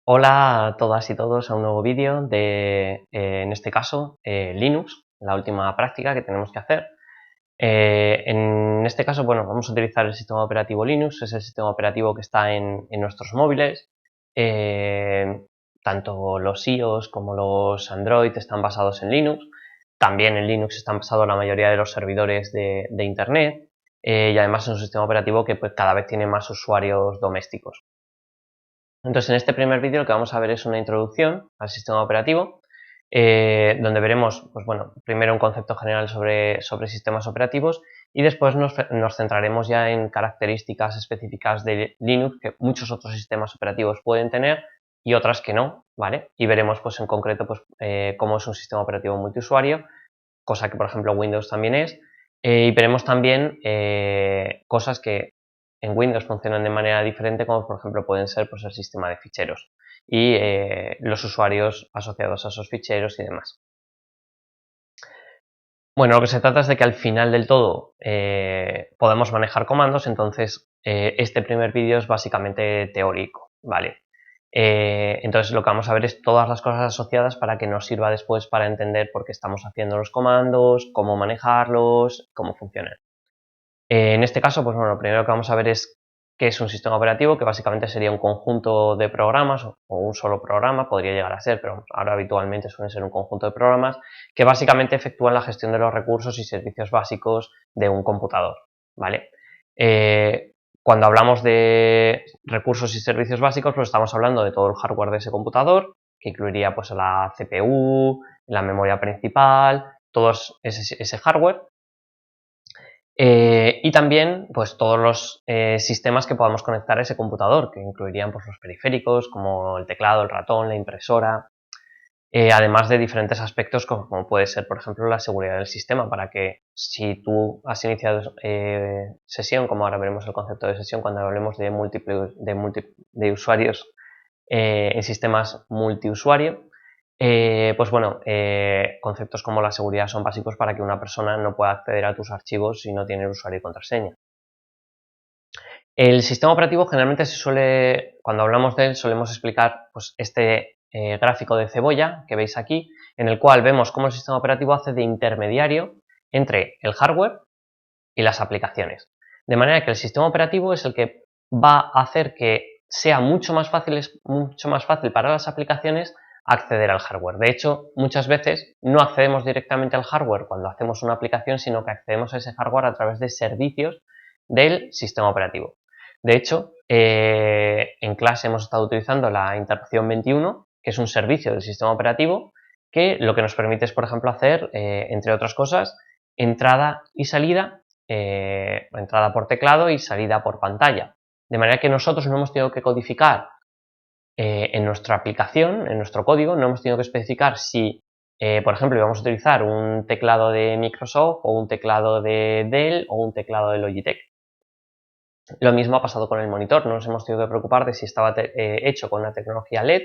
Hola a todas y todos a un nuevo vídeo de, en este caso, Linux, la última práctica que tenemos que hacer. En este caso, bueno, vamos a utilizar el sistema operativo Linux, es el sistema operativo que está en nuestros móviles. Tanto los iOS como los Android están basados en Linux. También en Linux están basados la mayoría de los servidores de Internet. Y además es un sistema operativo que pues, cada vez tiene más usuarios domésticos. Entonces, en este primer vídeo lo que vamos a ver es una introducción al sistema operativo, donde veremos, pues bueno, primero un concepto general sobre sistemas operativos y después nos centraremos ya en características específicas de Linux que muchos otros sistemas operativos pueden tener y otras que no, ¿vale? Y veremos, pues en concreto, pues cómo es un sistema operativo multiusuario, cosa que, por ejemplo, Windows también es, y veremos también cosas que en Windows funcionan de manera diferente, como por ejemplo pueden ser pues, el sistema de ficheros y los usuarios asociados a esos ficheros y demás. Bueno, lo que se trata es de que al final del todo podemos manejar comandos, entonces este primer vídeo es básicamente teórico, ¿vale? Entonces lo que vamos a ver es todas las cosas asociadas para que nos sirva después para entender por qué estamos haciendo los comandos, cómo manejarlos, cómo funcionan. En este caso, pues bueno, lo primero que vamos a ver es qué es un sistema operativo, que básicamente sería un conjunto de programas o un solo programa, podría llegar a ser, pero ahora habitualmente suele ser un conjunto de programas que básicamente efectúan la gestión de los recursos y servicios básicos de un computador, ¿vale? Cuando hablamos de recursos y servicios básicos, pues estamos hablando de todo el hardware de ese computador, que incluiría pues la CPU, la memoria principal, todo ese hardware. Y también pues todos los sistemas que podamos conectar a ese computador, que incluirían pues, los periféricos como el teclado, el ratón, la impresora, además de diferentes aspectos como puede ser por ejemplo la seguridad del sistema, para que si tú has iniciado sesión, como ahora veremos el concepto de sesión cuando hablemos de usuarios en sistemas multiusuario, pues bueno, conceptos como la seguridad son básicos para que una persona no pueda acceder a tus archivos si no tiene usuario y contraseña. El sistema operativo generalmente cuando hablamos de él, solemos explicar pues, este gráfico de cebolla que veis aquí, en el cual vemos cómo el sistema operativo hace de intermediario entre el hardware y las aplicaciones. De manera que el sistema operativo es el que va a hacer que sea mucho más fácil para las aplicaciones acceder al hardware. De hecho, muchas veces no accedemos directamente al hardware cuando hacemos una aplicación, sino que accedemos a ese hardware a través de servicios del sistema operativo. De hecho, en clase hemos estado utilizando la interrupción 21, que es un servicio del sistema operativo, que lo que nos permite es, por ejemplo, hacer, entre otras cosas, entrada y salida, entrada por teclado y salida por pantalla. De manera que nosotros no hemos tenido que codificar en nuestra aplicación, en nuestro código, no hemos tenido que especificar si, por ejemplo, íbamos a utilizar un teclado de Microsoft o un teclado de Dell o un teclado de Logitech. Lo mismo ha pasado con el monitor, no nos hemos tenido que preocupar de si estaba hecho con una tecnología LED,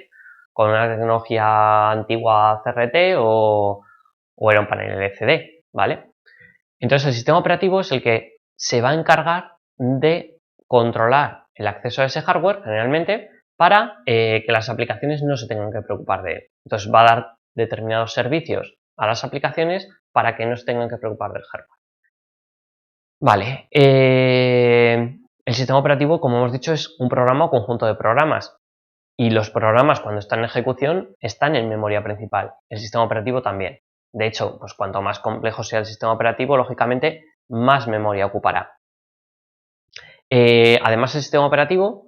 con una tecnología antigua CRT o era un panel LCD, ¿vale? Entonces el sistema operativo es el que se va a encargar de controlar el acceso a ese hardware, generalmente, para que las aplicaciones no se tengan que preocupar de él. Entonces va a dar determinados servicios a las aplicaciones para que no se tengan que preocupar del hardware. Vale, el sistema operativo, como hemos dicho, es un programa o conjunto de programas. Y los programas, cuando están en ejecución, están en memoria principal. El sistema operativo también. De hecho, pues cuanto más complejo sea el sistema operativo, lógicamente, más memoria ocupará. Además, el sistema operativo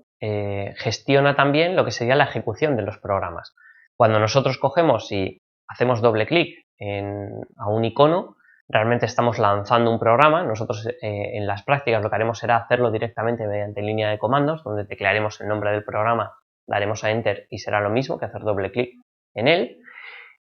gestiona también lo que sería la ejecución de los programas. Cuando nosotros cogemos y hacemos doble clic a un icono, realmente estamos lanzando un programa. Nosotros en las prácticas lo que haremos será hacerlo directamente mediante línea de comandos, donde teclearemos el nombre del programa, daremos a Enter y será lo mismo que hacer doble clic en él.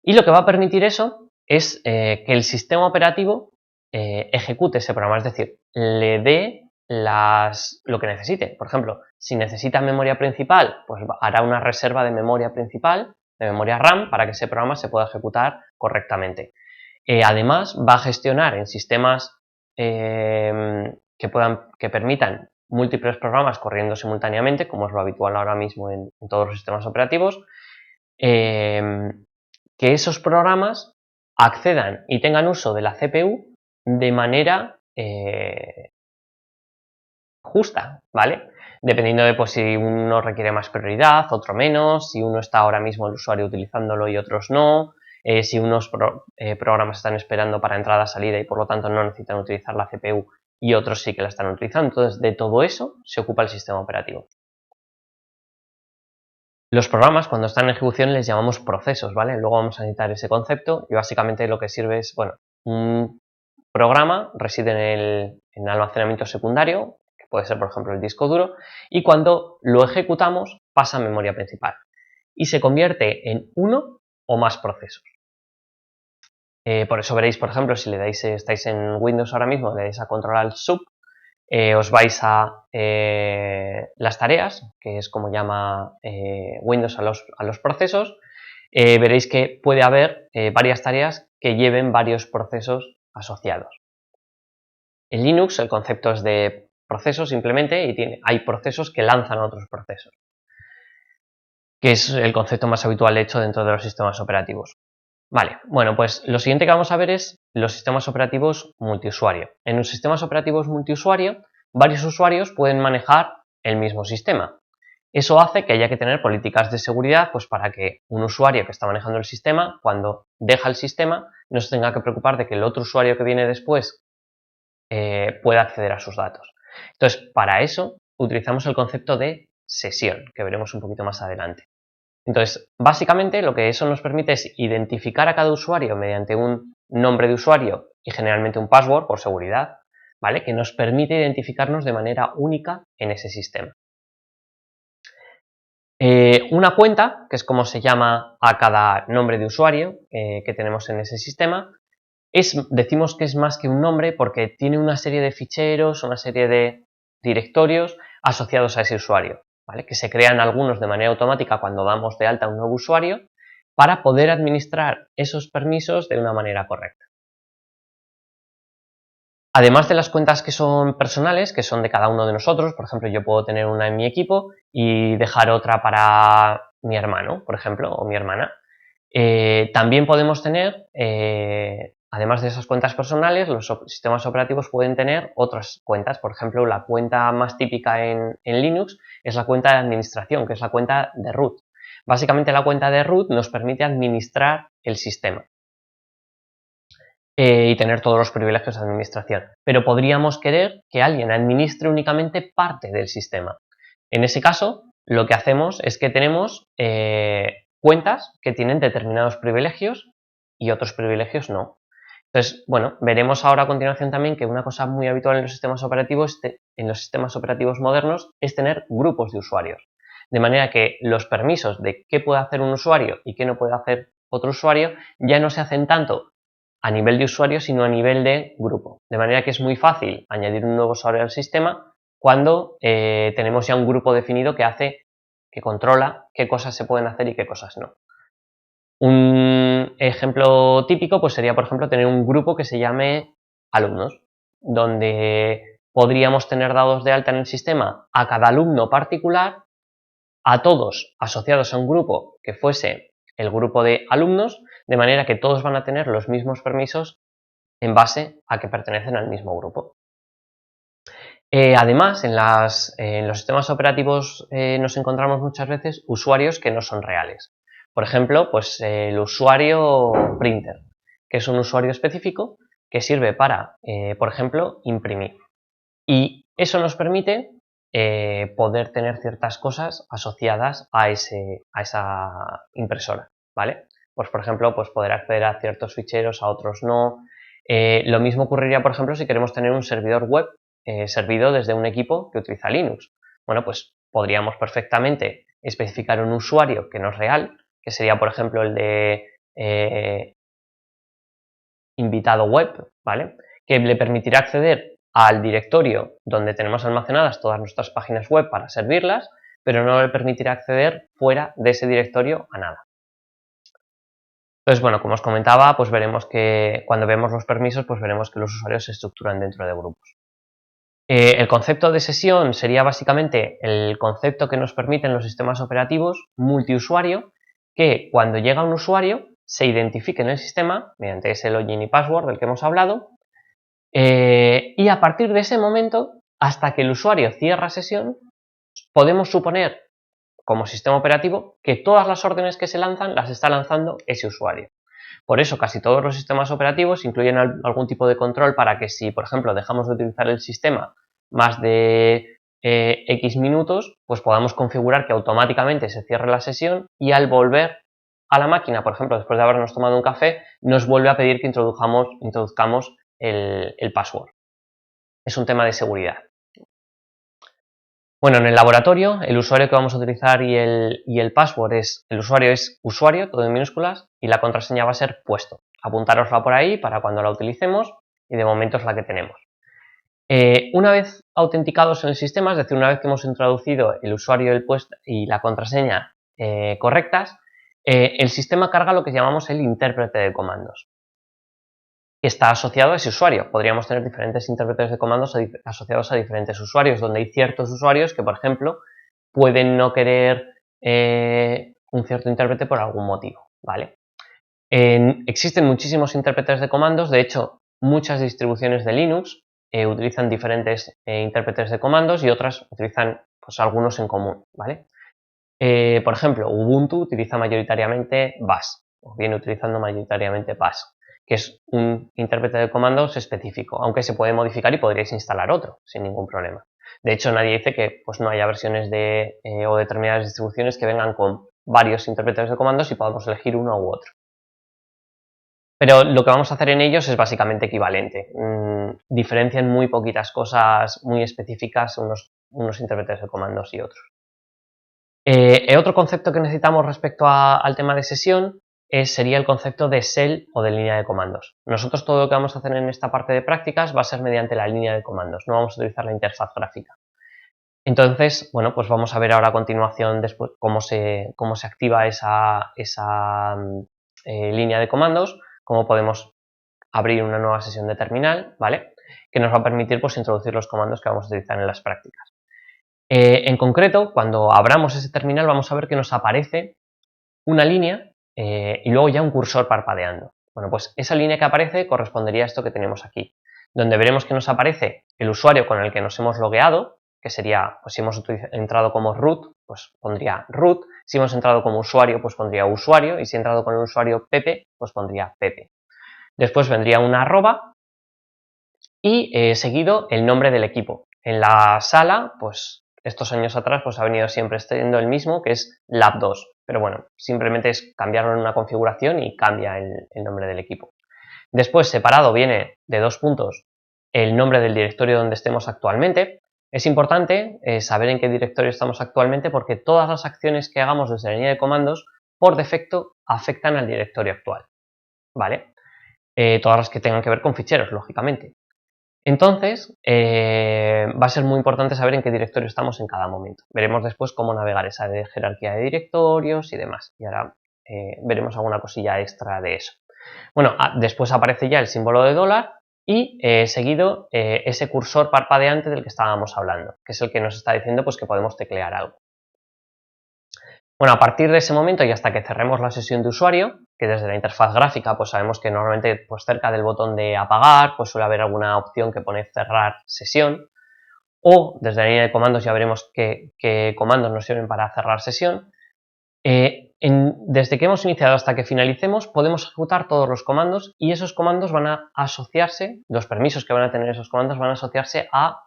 Y lo que va a permitir eso es que el sistema operativo ejecute ese programa, es decir, le dé lo que necesite. Por ejemplo, si necesita memoria principal, pues hará una reserva de memoria principal, de memoria RAM, para que ese programa se pueda ejecutar correctamente. Además, va a gestionar en sistemas que permitan múltiples programas corriendo simultáneamente, como es lo habitual ahora mismo en todos los sistemas operativos, que esos programas accedan y tengan uso de la CPU de manera justa, ¿vale? Dependiendo de pues, si uno requiere más prioridad, otro menos, si uno está ahora mismo el usuario utilizándolo y otros no, si unos programas están esperando para entrada salida y por lo tanto no necesitan utilizar la CPU y otros sí que la están utilizando. Entonces, de todo eso se ocupa el sistema operativo. Los programas, cuando están en ejecución, les llamamos procesos, ¿vale? Luego vamos a necesitar ese concepto y básicamente lo que sirve es, bueno, un programa reside en el almacenamiento secundario, que puede ser, por ejemplo, el disco duro, y cuando lo ejecutamos pasa a memoria principal y se convierte en uno o más procesos. Por eso veréis, por ejemplo, si le dais, estáis en Windows ahora mismo, le dais a control alt sub, os vais a las tareas, que es como llama Windows a los procesos, veréis que puede haber varias tareas que lleven varios procesos asociados. En Linux el concepto es de procesos simplemente y hay procesos que lanzan a otros procesos, que es el concepto más habitual hecho dentro de los sistemas operativos. Vale, bueno, pues lo siguiente que vamos a ver es los sistemas operativos multiusuario. En los sistemas operativos multiusuario, varios usuarios pueden manejar el mismo sistema. Eso hace que haya que tener políticas de seguridad pues para que un usuario que está manejando el sistema, cuando deja el sistema, no se tenga que preocupar de que el otro usuario que viene después pueda acceder a sus datos. Entonces, para eso utilizamos el concepto de sesión, que veremos un poquito más adelante. Entonces, básicamente lo que eso nos permite es identificar a cada usuario mediante un nombre de usuario y generalmente un password por seguridad, ¿vale? Que nos permite identificarnos de manera única en ese sistema. Una cuenta, que es como se llama a cada nombre de usuario que tenemos en ese sistema, decimos que es más que un nombre porque tiene una serie de ficheros, una serie de directorios asociados a ese usuario, ¿vale? Que se crean algunos de manera automática cuando damos de alta a un nuevo usuario para poder administrar esos permisos de una manera correcta. Además de las cuentas que son personales, que son de cada uno de nosotros, por ejemplo, yo puedo tener una en mi equipo y dejar otra para mi hermano, por ejemplo, o mi hermana. También podemos tener, además de esas cuentas personales, los sistemas operativos pueden tener otras cuentas. Por ejemplo, la cuenta más típica en Linux es la cuenta de administración, que es la cuenta de root. Básicamente la cuenta de root nos permite administrar el sistema y tener todos los privilegios de administración. Pero podríamos querer que alguien administre únicamente parte del sistema. En ese caso, lo que hacemos es que tenemos cuentas que tienen determinados privilegios y otros privilegios no. Entonces, bueno, veremos ahora a continuación también que una cosa muy habitual en los sistemas operativos modernos es tener grupos de usuarios. De manera que los permisos de qué puede hacer un usuario y qué no puede hacer otro usuario ya no se hacen tanto a nivel de usuario, sino a nivel de grupo. De manera que es muy fácil añadir un nuevo usuario al sistema cuando tenemos ya un grupo definido que controla qué cosas se pueden hacer y qué cosas no. Un ejemplo típico pues sería, por ejemplo, tener un grupo que se llame alumnos, donde podríamos tener dados de alta en el sistema a cada alumno particular, a todos asociados a un grupo que fuese el grupo de alumnos, de manera que todos van a tener los mismos permisos en base a que pertenecen al mismo grupo. Además, en los sistemas operativos nos encontramos muchas veces usuarios que no son reales. Por ejemplo, pues el usuario printer, que es un usuario específico que sirve para, por ejemplo, imprimir. Y eso nos permite poder tener ciertas cosas asociadas a esa impresora, ¿vale? Pues por ejemplo, pues poder acceder a ciertos ficheros, a otros no. Lo mismo ocurriría, por ejemplo, si queremos tener un servidor web servido desde un equipo que utiliza Linux. Bueno, pues podríamos perfectamente especificar un usuario que no es real, que sería, por ejemplo, el de invitado web, ¿vale? Que le permitirá acceder al directorio donde tenemos almacenadas todas nuestras páginas web para servirlas, pero no le permitirá acceder fuera de ese directorio a nada. Entonces, bueno, como os comentaba, pues veremos que cuando vemos los permisos, pues veremos que los usuarios se estructuran dentro de grupos. El concepto de sesión sería básicamente el concepto que nos permiten los sistemas operativos multiusuario, que cuando llega un usuario se identifique en el sistema mediante ese login y password del que hemos hablado, y a partir de ese momento, hasta que el usuario cierra sesión, podemos suponer como sistema operativo que todas las órdenes que se lanzan las está lanzando ese usuario. Por eso casi todos los sistemas operativos incluyen algún tipo de control para que si, por ejemplo, dejamos de utilizar el sistema más de X minutos, pues podamos configurar que automáticamente se cierre la sesión y al volver a la máquina, por ejemplo, después de habernos tomado un café, nos vuelve a pedir que introduzcamos el password. Es un tema de seguridad. Bueno, en el laboratorio, el usuario que vamos a utilizar y el password el usuario es usuario, todo en minúsculas, y la contraseña va a ser puesto. Apuntárosla por ahí para cuando la utilicemos y de momento es la que tenemos. Una vez autenticados en el sistema, es decir, una vez que hemos introducido el usuario y la contraseña correctas, el sistema carga lo que llamamos el intérprete de comandos, que está asociado a ese usuario. Podríamos tener diferentes intérpretes de comandos asociados a diferentes usuarios, donde hay ciertos usuarios que, por ejemplo, pueden no querer un cierto intérprete por algún motivo, ¿vale? Existen muchísimos intérpretes de comandos, de hecho, muchas distribuciones de Linux utilizan diferentes intérpretes de comandos y otras utilizan pues, algunos en común, ¿vale? Por ejemplo, Ubuntu utiliza mayoritariamente Bash, o viene utilizando mayoritariamente Bash, que es un intérprete de comandos específico, aunque se puede modificar y podríais instalar otro sin ningún problema. De hecho, nadie dice que pues, no haya versiones o determinadas distribuciones que vengan con varios intérpretes de comandos y podamos elegir uno u otro. Pero lo que vamos a hacer en ellos es básicamente equivalente. Diferencian muy poquitas cosas muy específicas unos intérpretes de comandos y otros. Otro concepto que necesitamos respecto al tema de sesión sería el concepto de shell o de línea de comandos. Nosotros todo lo que vamos a hacer en esta parte de prácticas va a ser mediante la línea de comandos, no vamos a utilizar la interfaz gráfica. Entonces, bueno, pues vamos a ver ahora a continuación después cómo se activa esa línea de comandos, cómo podemos abrir una nueva sesión de terminal, ¿vale? Que nos va a permitir pues, introducir los comandos que vamos a utilizar en las prácticas. En concreto, cuando abramos ese terminal vamos a ver que nos aparece una línea y luego ya un cursor parpadeando. Bueno, pues esa línea que aparece correspondería a esto que tenemos aquí, donde veremos que nos aparece el usuario con el que nos hemos logueado, que sería, pues si hemos entrado como root, pues pondría root, si hemos entrado como usuario, pues pondría usuario, y si he entrado con el usuario Pepe, pues pondría Pepe. Después vendría una arroba y seguido el nombre del equipo. En la sala, pues estos años atrás pues ha venido siempre siendo el mismo, que es Lab2, pero bueno, simplemente es cambiarlo en una configuración y cambia el nombre del equipo. Después, separado, viene de 2 puntos el nombre del directorio donde estemos actualmente. Es importante saber en qué directorio estamos actualmente porque todas las acciones que hagamos desde la línea de comandos por defecto afectan al directorio actual, ¿vale? Todas las que tengan que ver con ficheros, lógicamente. Entonces, va a ser muy importante saber en qué directorio estamos en cada momento. Veremos después cómo navegar esa jerarquía de directorios y demás. Y ahora veremos alguna cosilla extra de eso. Bueno, después aparece ya el símbolo de dólar y seguido ese cursor parpadeante del que estábamos hablando, que es el que nos está diciendo pues, que podemos teclear algo. Bueno, a partir de ese momento y hasta que cerremos la sesión de usuario, que desde la interfaz gráfica pues sabemos que normalmente pues cerca del botón de apagar pues suele haber alguna opción que pone cerrar sesión, o desde la línea de comandos ya veremos qué comandos nos sirven para cerrar sesión. Desde que hemos iniciado hasta que finalicemos podemos ejecutar todos los comandos y esos comandos van a asociarse, los permisos que van a tener esos comandos van a asociarse a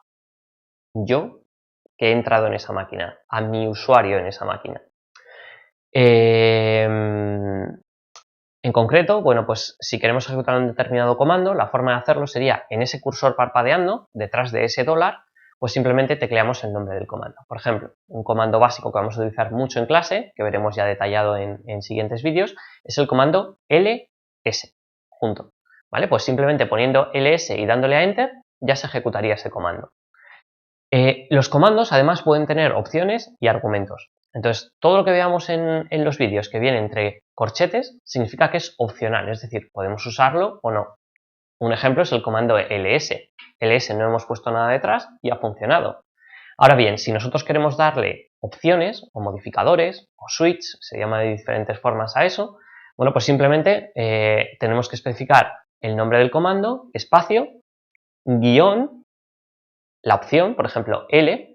yo que he entrado en esa máquina, a mi usuario en esa máquina. En concreto, bueno, pues si queremos ejecutar un determinado comando, la forma de hacerlo sería en ese cursor parpadeando, detrás de ese dólar, pues simplemente tecleamos el nombre del comando. Por ejemplo, un comando básico que vamos a utilizar mucho en clase, que veremos ya detallado en siguientes vídeos, es el comando ls, junto. ¿Vale? Pues simplemente poniendo ls y dándole a enter, ya se ejecutaría ese comando. Los comandos además pueden tener opciones y argumentos. Entonces, todo lo que veamos en los vídeos que viene entre corchetes significa que es opcional, es decir, podemos usarlo o no. Un ejemplo es el comando ls. ls no hemos puesto nada detrás y ha funcionado. Ahora bien, si nosotros queremos darle opciones o modificadores o switch, se llama de diferentes formas a eso, bueno, pues simplemente tenemos que especificar el nombre del comando, espacio, guión, la opción, por ejemplo, L,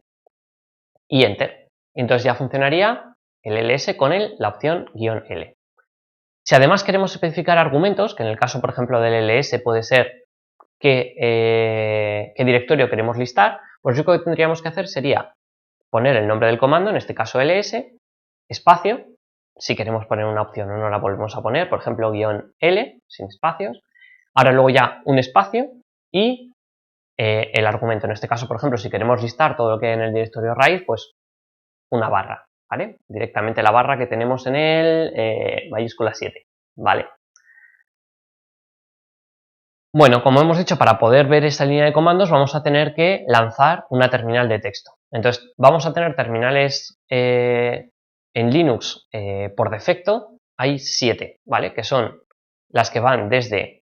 y Enter. Entonces ya funcionaría el ls con la opción guión L. Si además queremos especificar argumentos, que en el caso, por ejemplo, del ls puede ser qué directorio queremos listar, pues lo que tendríamos que hacer sería poner el nombre del comando, en este caso ls, espacio, si queremos poner una opción o no la volvemos a poner, por ejemplo, guión L, sin espacios, ahora luego ya un espacio y el argumento, en este caso, por ejemplo, si queremos listar todo lo que hay en el directorio raíz, pues una barra, ¿vale? Directamente la barra que tenemos en el mayúscula 7, ¿vale? Bueno, como hemos dicho, para poder ver esta línea de comandos vamos a tener que lanzar una terminal de texto. Entonces, vamos a tener terminales en Linux por defecto, hay 7, ¿vale? Que son las que van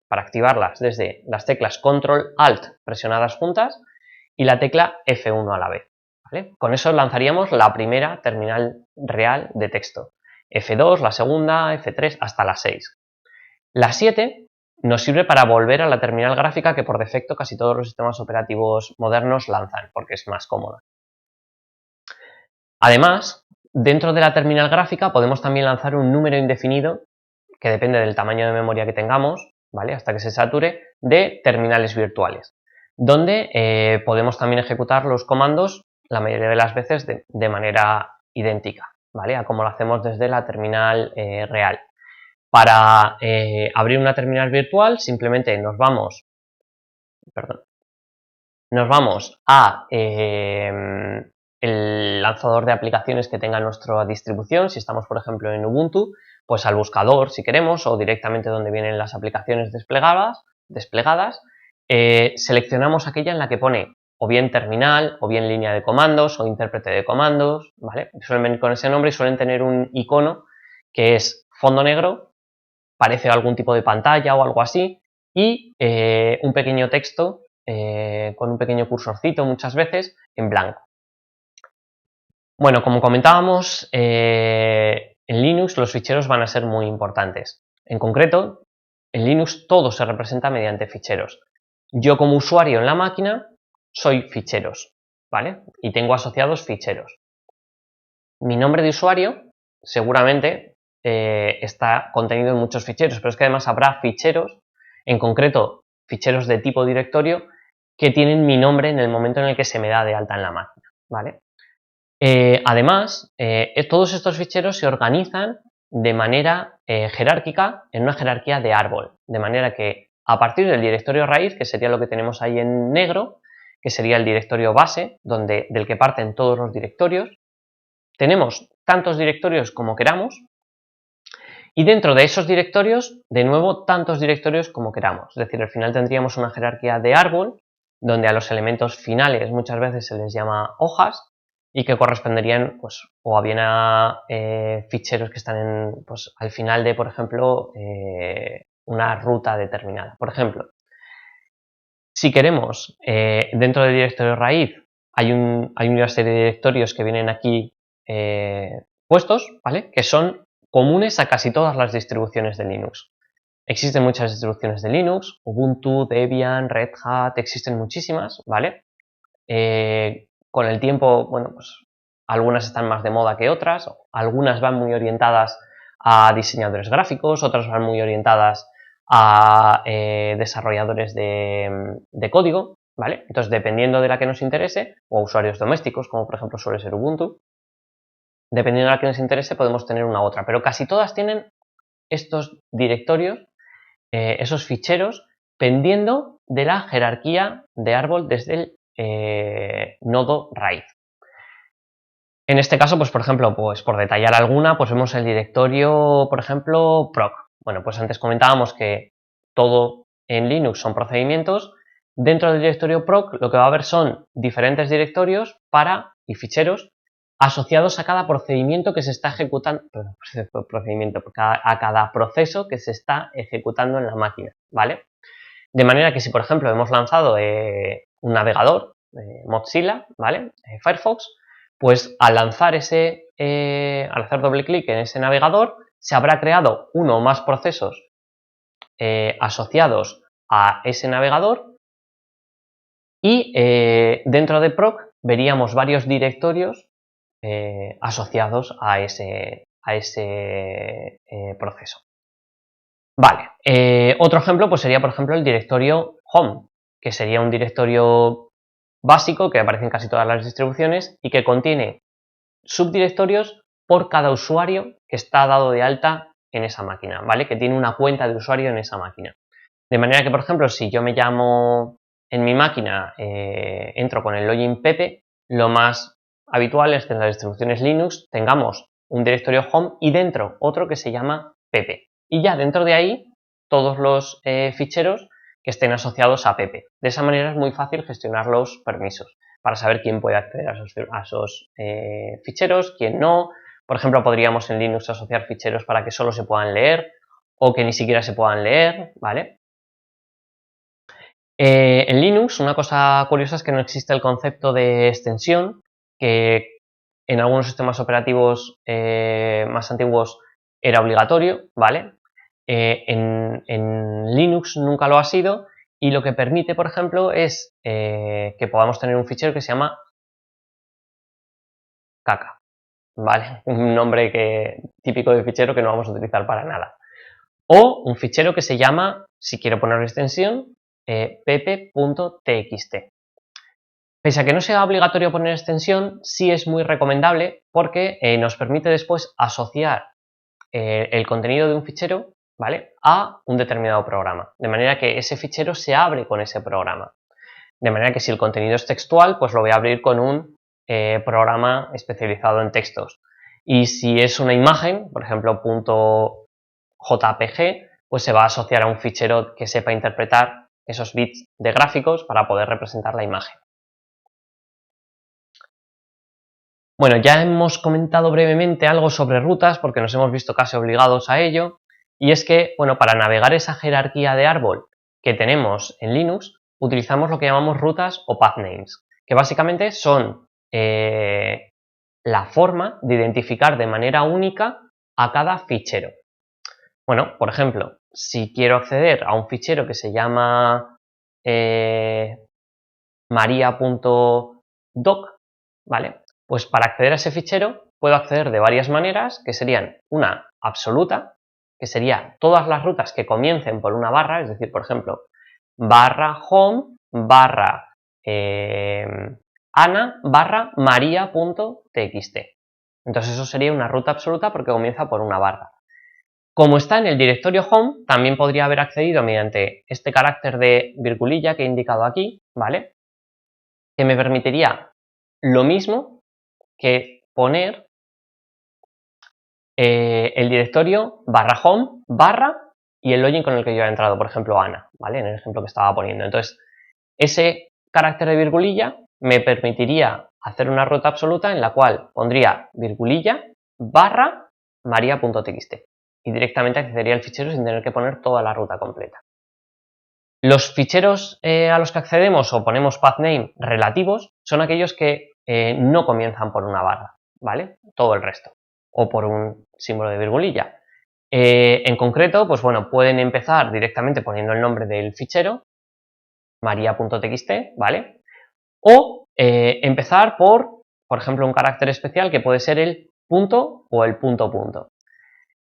para activarlas, desde las teclas Control Alt presionadas juntas y la tecla F1 a la vez, ¿vale? Con eso lanzaríamos la primera terminal real de texto. F2, la segunda, F3, hasta la 6. La 7 nos sirve para volver a la terminal gráfica que por defecto casi todos los sistemas operativos modernos lanzan, porque es más cómoda. Además, dentro de la terminal gráfica podemos también lanzar un número indefinido, que depende del tamaño de memoria que tengamos, ¿vale? Hasta que se sature, de terminales virtuales, donde podemos también ejecutar los comandos la mayoría de las veces de manera idéntica, ¿vale? A como lo hacemos desde la terminal real. Para abrir una terminal virtual simplemente nos vamos a el lanzador de aplicaciones que tenga nuestra distribución. Si estamos, por ejemplo, en Ubuntu, pues al buscador si queremos o directamente donde vienen las aplicaciones desplegadas, seleccionamos aquella en la que pone o bien terminal, o bien línea de comandos, o intérprete de comandos, ¿vale? Suelen venir con ese nombre y suelen tener un icono que es fondo negro, parece algún tipo de pantalla o algo así, y un pequeño texto con un pequeño cursorcito muchas veces en blanco. Bueno, como comentábamos, en Linux los ficheros van a ser muy importantes. En concreto, en Linux todo se representa mediante ficheros. Yo como usuario en la máquina soy ficheros, ¿vale? Y tengo asociados ficheros. Mi nombre de usuario seguramente está contenido en muchos ficheros, pero es que además habrá ficheros, en concreto ficheros de tipo directorio, que tienen mi nombre en el momento en el que se me da de alta en la máquina, ¿vale? Además, todos estos ficheros se organizan de manera jerárquica en una jerarquía de árbol, de manera que a partir del directorio raíz, que sería lo que tenemos ahí en negro, que sería el directorio base, del que parten todos los directorios, tenemos tantos directorios como queramos, y dentro de esos directorios, de nuevo, tantos directorios como queramos. Es decir, al final tendríamos una jerarquía de árbol, donde a los elementos finales muchas veces se les llama hojas, y que corresponderían pues, o bien a ficheros que están pues, al final de, por ejemplo, una ruta determinada. Por ejemplo, si queremos, dentro del directorio raíz, hay una serie de directorios que vienen aquí puestos, ¿vale? Que son comunes a casi todas las distribuciones de Linux. Existen muchas distribuciones de Linux, Ubuntu, Debian, Red Hat, existen muchísimas, ¿vale? Con el tiempo, bueno, pues algunas están más de moda que otras, algunas van muy orientadas a diseñadores gráficos, otras van muy orientadas a desarrolladores de código, ¿vale? Entonces, dependiendo de la que nos interese, o a usuarios domésticos, como por ejemplo suele ser Ubuntu, dependiendo de la que nos interese podemos tener una u otra, pero casi todas tienen estos directorios, esos ficheros, pendiendo de la jerarquía de árbol desde el nodo raíz. En este caso, pues por ejemplo, pues por detallar alguna, pues vemos el directorio, por ejemplo, proc. Bueno, pues antes comentábamos que todo en Linux son procedimientos. Dentro del directorio proc lo que va a haber son diferentes directorios y ficheros asociados a cada procedimiento que se está ejecutando, a cada proceso que se está ejecutando en la máquina, ¿vale? De manera que si, por ejemplo, hemos lanzado un navegador, Mozilla, ¿vale? Firefox, pues al lanzar al hacer doble clic en ese navegador, se habrá creado uno o más procesos asociados a ese navegador y dentro de proc veríamos varios directorios asociados a ese proceso. Vale, otro ejemplo pues sería, por ejemplo, el directorio home, que sería un directorio básico que aparece en casi todas las distribuciones y que contiene subdirectorios por cada usuario que está dado de alta en esa máquina, ¿vale? Que tiene una cuenta de usuario en esa máquina. De manera que, por ejemplo, si yo me llamo en mi máquina, entro con el login Pepe, lo más habitual es que en las distribuciones Linux tengamos un directorio home y dentro otro que se llama Pepe. Y ya dentro de ahí todos los ficheros que estén asociados a Pepe. De esa manera es muy fácil gestionar los permisos para saber quién puede acceder a esos ficheros, quién no. Por ejemplo, podríamos en Linux asociar ficheros para que solo se puedan leer o que ni siquiera se puedan leer, ¿vale? En Linux una cosa curiosa es que no existe el concepto de extensión, que en algunos sistemas operativos más antiguos era obligatorio, ¿vale? En Linux nunca lo ha sido y lo que permite, por ejemplo, es que podamos tener un fichero que se llama caca, ¿vale? Un nombre típico de fichero que no vamos a utilizar para nada. O un fichero que se llama, si quiero poner extensión, pepe.txt. Pese a que no sea obligatorio poner extensión, sí es muy recomendable porque nos permite después asociar el contenido de un fichero, ¿vale?, a un determinado programa. De manera que ese fichero se abre con ese programa. De manera que si el contenido es textual, pues lo voy a abrir con un programa especializado en textos. Y si es una imagen, por ejemplo, .jpg, pues se va a asociar a un fichero que sepa interpretar esos bits de gráficos para poder representar la imagen. Bueno, ya hemos comentado brevemente algo sobre rutas porque nos hemos visto casi obligados a ello, y es que, bueno, para navegar esa jerarquía de árbol que tenemos en Linux, utilizamos lo que llamamos rutas o pathnames, que básicamente son la forma de identificar de manera única a cada fichero. Bueno, por ejemplo, si quiero acceder a un fichero que se llama maria.doc, ¿vale? Pues para acceder a ese fichero puedo acceder de varias maneras, que serían una absoluta, que sería todas las rutas que comiencen por una barra, es decir, por ejemplo, barra home, barra ana, barra maria.txt. Entonces eso sería una ruta absoluta porque comienza por una barra. Como está en el directorio home, también podría haber accedido mediante este carácter de virgulilla que he indicado aquí, ¿vale?, que me permitiría lo mismo que poner el directorio barra home, barra y el login con el que yo he entrado, por ejemplo, Ana, ¿vale?, en el ejemplo que estaba poniendo. Entonces, ese carácter de virgulilla me permitiría hacer una ruta absoluta en la cual pondría virgulilla barra maria.txt y directamente accedería al fichero sin tener que poner toda la ruta completa. Los ficheros a los que accedemos o ponemos pathname relativos son aquellos que no comienzan por una barra, ¿vale? Todo el resto, o por un símbolo de virgulilla. En concreto, pues bueno, pueden empezar directamente poniendo el nombre del fichero, maria.txt, ¿vale? O empezar por ejemplo, un carácter especial que puede ser el punto o el punto.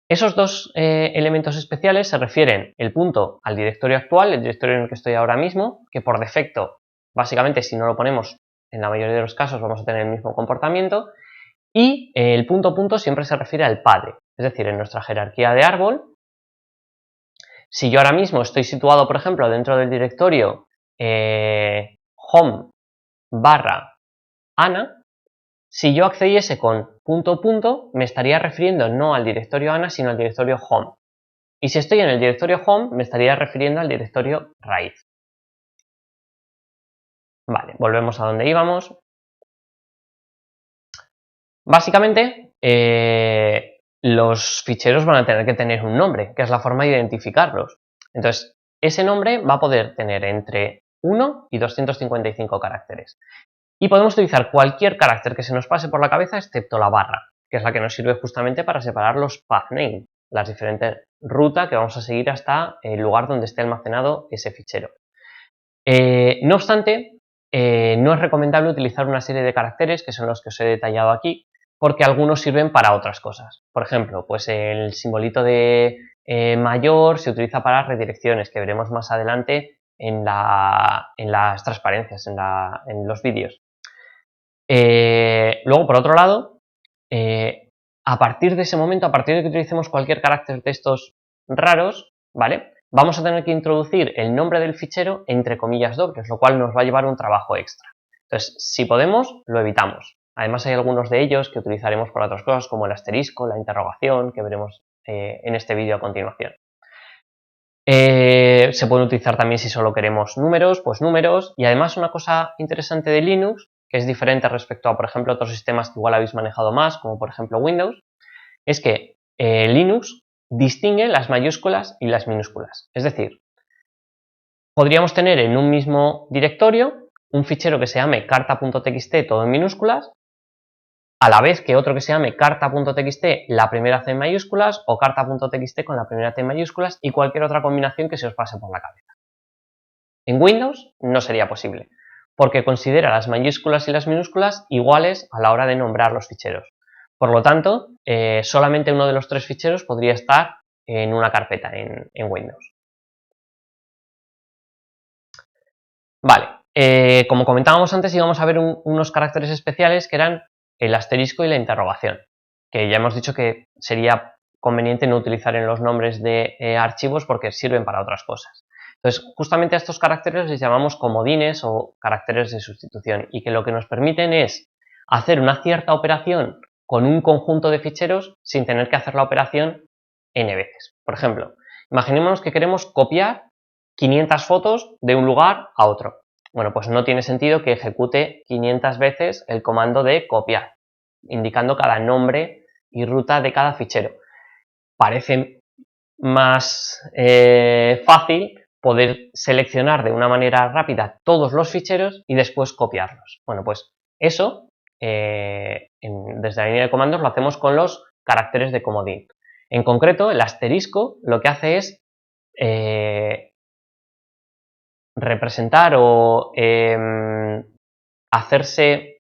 Esos dos elementos especiales se refieren el punto al directorio actual, el directorio en el que estoy ahora mismo, que por defecto, básicamente si no lo ponemos, en la mayoría de los casos vamos a tener el mismo comportamiento, y el punto siempre se refiere al padre, es decir, en nuestra jerarquía de árbol, si yo ahora mismo estoy situado, por ejemplo, dentro del directorio home barra ana, si yo accediese con punto, me estaría refiriendo no al directorio ana, sino al directorio home. Y si estoy en el directorio home, me estaría refiriendo al directorio raíz. Vale, volvemos a donde íbamos. Básicamente, los ficheros van a tener que tener un nombre, que es la forma de identificarlos. Entonces, ese nombre va a poder tener entre 1 y 255 caracteres. Y podemos utilizar cualquier carácter que se nos pase por la cabeza excepto la barra, que es la que nos sirve justamente para separar los path name, las diferentes rutas que vamos a seguir hasta el lugar donde esté almacenado ese fichero. No obstante, no es recomendable utilizar una serie de caracteres, que son los que os he detallado aquí, porque algunos sirven para otras cosas. Por ejemplo, pues el simbolito de mayor se utiliza para redirecciones, que veremos más adelante en las transparencias, en los vídeos. Luego, por otro lado, a partir de ese momento, a partir de que utilicemos cualquier carácter de estos raros, ¿vale? Vamos a tener que introducir el nombre del fichero entre comillas dobles, lo cual nos va a llevar un trabajo extra. Entonces, si podemos, lo evitamos. Además, hay algunos de ellos que utilizaremos para otras cosas, como el asterisco, la interrogación, que veremos en este vídeo a continuación. Se pueden utilizar también si solo queremos números, pues números. Y además, una cosa interesante de Linux, que es diferente respecto a, por ejemplo, otros sistemas que igual habéis manejado más, como por ejemplo Windows, es que Linux distingue las mayúsculas y las minúsculas. Es decir, podríamos tener en un mismo directorio un fichero que se llame carta.txt todo en minúsculas, a la vez que otro que se llame carta.txt la primera C en mayúsculas o carta.txt con la primera T en mayúsculas y cualquier otra combinación que se os pase por la cabeza. En Windows no sería posible, porque considera las mayúsculas y las minúsculas iguales a la hora de nombrar los ficheros. Por lo tanto, solamente uno de los tres ficheros podría estar en una carpeta en Windows. Vale, como comentábamos antes, íbamos a ver unos caracteres especiales que eran el asterisco y la interrogación, que ya hemos dicho que sería conveniente no utilizar en los nombres de archivos porque sirven para otras cosas. Entonces, justamente a estos caracteres les llamamos comodines o caracteres de sustitución y que lo que nos permiten es hacer una cierta operación con un conjunto de ficheros sin tener que hacer la operación n veces. Por ejemplo, imaginémonos que queremos copiar 500 fotos de un lugar a otro. Bueno, pues no tiene sentido que ejecute 500 veces el comando de copiar, indicando cada nombre y ruta de cada fichero. Parece más fácil poder seleccionar de una manera rápida todos los ficheros y después copiarlos. Bueno, pues eso desde la línea de comandos lo hacemos con los caracteres de comodín. En concreto, el asterisco lo que hace es representar o hacerse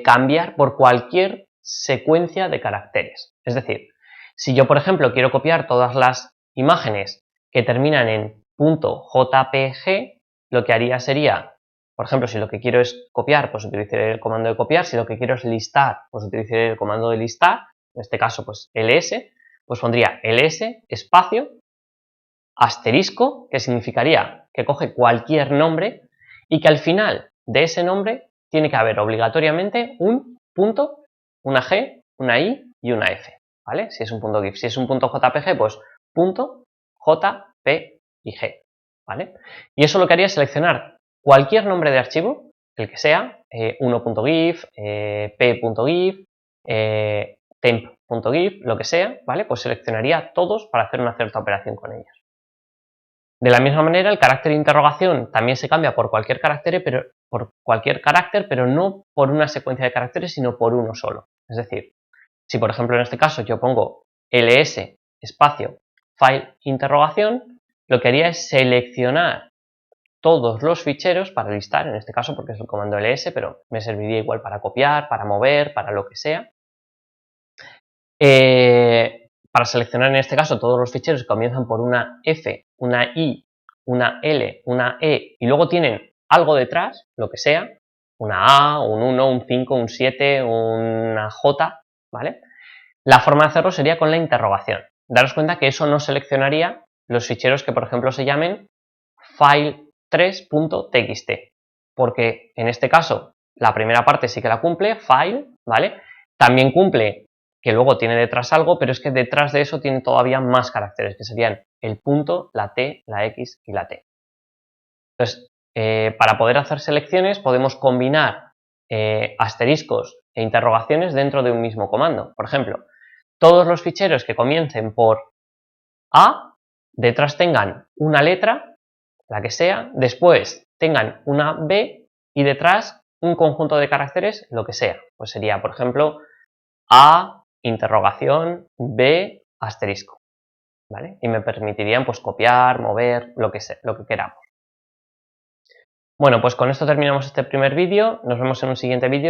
cambiar por cualquier secuencia de caracteres. Es decir, si yo, por ejemplo, quiero copiar todas las imágenes que terminan en .jpg, lo que haría sería, por ejemplo, si lo que quiero es copiar, pues utilizaré el comando de copiar. Si lo que quiero es listar, pues utilizaré el comando de listar. En este caso, pues ls, pues pondría ls espacio asterisco, que significaría que coge cualquier nombre y que al final de ese nombre tiene que haber obligatoriamente un punto, una G, una I y una F, ¿vale? Si es un punto GIF. Si es un punto JPG, pues punto, J, P y G, ¿vale? Y eso lo que haría es seleccionar cualquier nombre de archivo, el que sea, 1.gif, p.gif, temp.gif, lo que sea, ¿vale? Pues seleccionaría todos para hacer una cierta operación con ellos. De la misma manera, el carácter de interrogación también se cambia por cualquier carácter, pero no por una secuencia de caracteres, sino por uno solo. Es decir, si por ejemplo en este caso yo pongo ls espacio file interrogación, lo que haría es seleccionar todos los ficheros para listar, en este caso porque es el comando ls, pero me serviría igual para copiar, para mover, para lo que sea. Para seleccionar en este caso todos los ficheros que comienzan por una F, una I, una L, una E y luego tienen algo detrás, lo que sea, una A, un 1, un 5, un 7, una J, ¿vale? La forma de hacerlo sería con la interrogación. Daros cuenta que eso no seleccionaría los ficheros que, por ejemplo, se llamen file3.txt, porque en este caso la primera parte sí que la cumple, file, ¿vale? También cumple que luego tiene detrás algo, pero es que detrás de eso tiene todavía más caracteres, que serían el punto, la T, la X y la T. Entonces, para poder hacer selecciones podemos combinar asteriscos e interrogaciones dentro de un mismo comando. Por ejemplo, todos los ficheros que comiencen por A detrás tengan una letra, la que sea, después tengan una B y detrás un conjunto de caracteres, lo que sea. Pues sería, por ejemplo, A, interrogación, B, asterisco. ¿Vale? Y me permitirían pues copiar, mover, lo que sea, lo que queramos. Bueno, pues con esto terminamos este primer vídeo. Nos vemos en un siguiente vídeo.